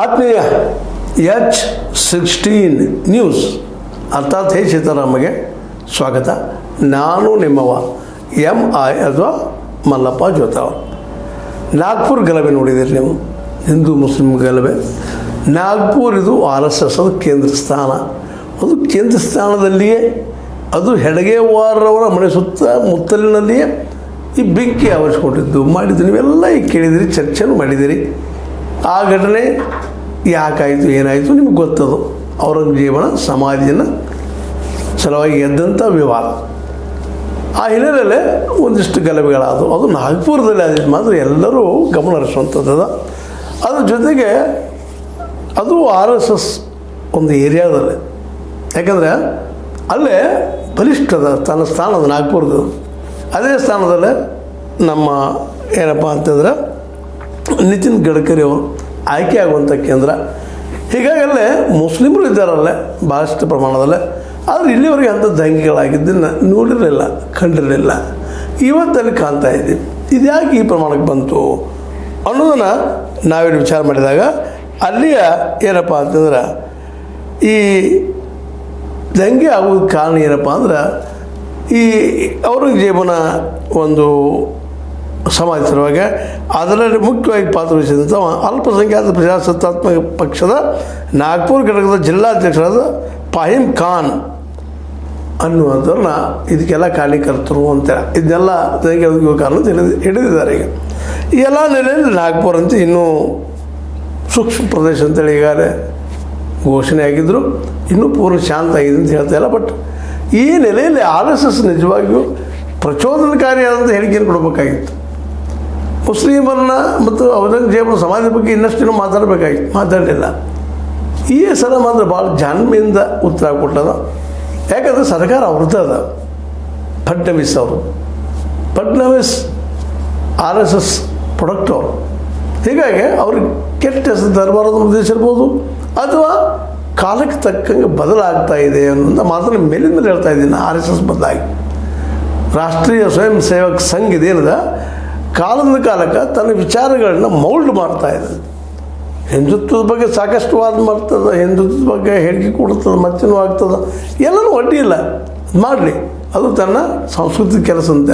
ಆತ್ಮೀಯ H16 news ಅರ್ಥಾತ್ ಹೇ ಸೀತಾರಾಮಗೆ ಸ್ವಾಗತ. ನಾನು ನಿಮ್ಮವ MI ಅಥವಾ ಮಲ್ಲಪ್ಪ ಜೋತಾವ್. ನಾಗ್ಪುರ್ ಗಲಭೆ ನೋಡಿದ್ದೀರಿ ನೀವು, ಹಿಂದೂ ಮುಸ್ಲಿಂ ಗಲಭೆ. ನಾಗ್ಪುರ್ ಇದು RSS ಕೇಂದ್ರ ಸ್ಥಾನ. ಅದು ಕೇಂದ್ರ ಸ್ಥಾನದಲ್ಲಿಯೇ ಅದು ಹೆಡಗೇವಾರವರ ಮನೆ ಮುತ್ತಲಿನಲ್ಲಿಯೇ ಈ ಬೆಂಕಿ ಆವರಿಸ್ಕೊಂಡಿದ್ದು ಮಾಡಿದ್ದು ನೀವೆಲ್ಲ ಈಗ ಕೇಳಿದಿರಿ, ಚರ್ಚೆನೂ ಮಾಡಿದಿರಿ. ಆ ಘಟನೆ ಯಾಕಾಯಿತು ಏನಾಯಿತು ನಿಮಗೆ ಗೊತ್ತದು. ಔರಂಗಜೇಬನ ಸಮಾಧಿಯನ್ನು ಸಲುವಾಗಿ ಎದ್ದಂಥ ವಿವಾದ. ಆ ಹಿನ್ನೆಲೆಯಲ್ಲೇ ಒಂದಿಷ್ಟು ಗಲಭೆಗಳಾದವು. ಅದು ನಾಗ್ಪುರದಲ್ಲಿ ಆದಿದ್ದು ಮಾತ್ರ ಎಲ್ಲರೂ ಗಮನ ಹರಿಸುವಂಥದ್ದು. ಅದ್ರ ಜೊತೆಗೆ ಅದು RSS ಒಂದು ಏರಿಯಾದಲ್ಲಿ, ಯಾಕಂದರೆ ಅಲ್ಲೇ ಬಲಿಷ್ಠದ ತನ್ನ ಸ್ಥಾನದ ನಾಗ್ಪುರದ ಅದೇ ಸ್ಥಾನದಲ್ಲೇ ನಮ್ಮ ಏನಪ್ಪ ಅಂತಂದರೆ ನಿತಿನ್ ಗಡ್ಕರಿ ಅವರು ಆಯ್ಕೆ ಆಗುವಂಥ ಕೇಂದ್ರ. ಹೀಗಾಗಿ ಅಲ್ಲೇ ಮುಸ್ಲಿಮರು ಇದ್ದಾರಲ್ಲೇ ಭಾಳಷ್ಟು ಪ್ರಮಾಣದಲ್ಲೇ. ಆದರೆ ಇಲ್ಲಿವರೆಗೆ ಅಂಥ ದಂಗೆಗಳಾಗಿದ್ದನ್ನು ನೋಡಿರಲಿಲ್ಲ, ಕಂಡಿರಲಿಲ್ಲ. ಇವತ್ತಲ್ಲಿ ಕಾಣ್ತಾ ಇದ್ದೀವಿ. ಇದ್ಯಾಕೆ ಈ ಪ್ರಮಾಣಕ್ಕೆ ಬಂತು ಅನ್ನೋದನ್ನು ನಾವೇನು ವಿಚಾರ ಮಾಡಿದಾಗ ಅಲ್ಲಿಯ ಏನಪ್ಪ ಅಂತಂದ್ರೆ ಈ ದಂಗೆ ಆಗೋದು ಕಾರಣ ಏನಪ್ಪ ಅಂದ್ರೆ ಈ ಔರಂಗಜೇಬನ ಒಂದು ಸಮಾಜ ಸಲುವಾಗಿ ಅದರಲ್ಲಿ ಮುಖ್ಯವಾಗಿ ಪಾತ್ರವಹಿಸಿದಂಥ ಅಲ್ಪಸಂಖ್ಯಾತ ಪ್ರಜಾಸತ್ತಾತ್ಮಕ ಪಕ್ಷದ ನಾಗ್ಪುರ ಘಟಕದ ಜಿಲ್ಲಾಧ್ಯಕ್ಷರಾದ ಫಹೀಮ್ ಖಾನ್ ಅನ್ನುವಂಥವ್ರನ್ನ ಇದಕ್ಕೆಲ್ಲ ಕಾರಣೀಕರ್ತರು ಅಂತ ಇದನ್ನೆಲ್ಲ ದಂಗೆ ಕಾರಣ ಹಿಡಿದಿದ್ದಾರೆ. ಈಗ ಈ ಎಲ್ಲ ನೆಲೆಯಲ್ಲಿ ನಾಗ್ಪುರ ಅಂತ ಇನ್ನೂ ಸೂಕ್ಷ್ಮ ಪ್ರದೇಶ ಅಂತೇಳಿ ಈಗಾಗಲೇ ಘೋಷಣೆ ಆಗಿದ್ದರು. ಇನ್ನೂ ಪೂರ್ಣ ಶಾಂತ ಆಗಿದೆ ಅಂತ ಹೇಳ್ತಾ ಇಲ್ಲ. ಬಟ್ ಈ ನೆಲೆಯಲ್ಲಿ RSS ನಿಜವಾಗಿಯೂ ಪ್ರಚೋದನಕಾರಿಯಾದಂಥ ಹೇಳಿಕೆಯನ್ನು ಕೊಡಬೇಕಾಗಿತ್ತು. ಮುಸ್ಲಿಮರನ್ನ ಮತ್ತು ಔರಂಗಜೇಬನ ಸಮಾಜದ ಬಗ್ಗೆ ಇನ್ನಷ್ಟೇನೋ ಮಾತಾಡಬೇಕಾಗಿತ್ತು, ಮಾತಾಡಲಿಲ್ಲ. ಈ ಸಲ ಮಾತ್ರ ಭಾಳ ಜಾಣ್ಮೆಯಿಂದ ಉತ್ತರ ಕೊಟ್ಟದ. ಯಾಕಂದರೆ ಸರ್ಕಾರ ಅವ್ರದ್ದು ಅದ. ಫಡ್ನವೀಸ್ RSS ಪ್ರೊಡಕ್ಟ್ ಅವರು. ಹೀಗಾಗಿ ಅವ್ರಿಗೆ ಕೆಟ್ಟ ಹೆಸರು ತರಬಾರದು ಉದ್ದೇಶ ಇರ್ಬೋದು, ಅಥವಾ ಕಾಲಕ್ಕೆ ತಕ್ಕಂಗೆ ಬದಲಾಗ್ತಾ ಇದೆ ಅನ್ನೋಂಥ ಮಾತನ್ನು ಮೇಲಿನ ಮೇಲೆ ಹೇಳ್ತಾ ಇದ್ದೀನಿ. RSS ಬದಲಾಗಿ ರಾಷ್ಟ್ರೀಯ ಸ್ವಯಂ ಸೇವಕ ಸಂಘ ಇದೇನಿದೆ ಕಾಲದ ಕಾಲಕ್ಕೆ ತನ್ನ ವಿಚಾರಗಳನ್ನ ಮೌಲ್ಡ್ ಮಾಡ್ತಾ ಇದೆ. ಹಿಂದುತ್ವದ ಬಗ್ಗೆ ಸಾಕಷ್ಟು ವಾದ ಮಾಡ್ತದೆ, ಹಿಂದುತ್ವದ ಬಗ್ಗೆ ಹೇಳಿಕೆ ಕೊಡ್ತದೆ, ಮತ್ತೇನೂ ಆಗ್ತದೆ. ಎಲ್ಲನೂ ಅಡ್ಡಿ ಇಲ್ಲ, ಮಾಡಲಿ, ಅದು ತನ್ನ ಸಾಂಸ್ಕೃತಿಕ ಕೆಲಸ ಅಂತಾರೆ.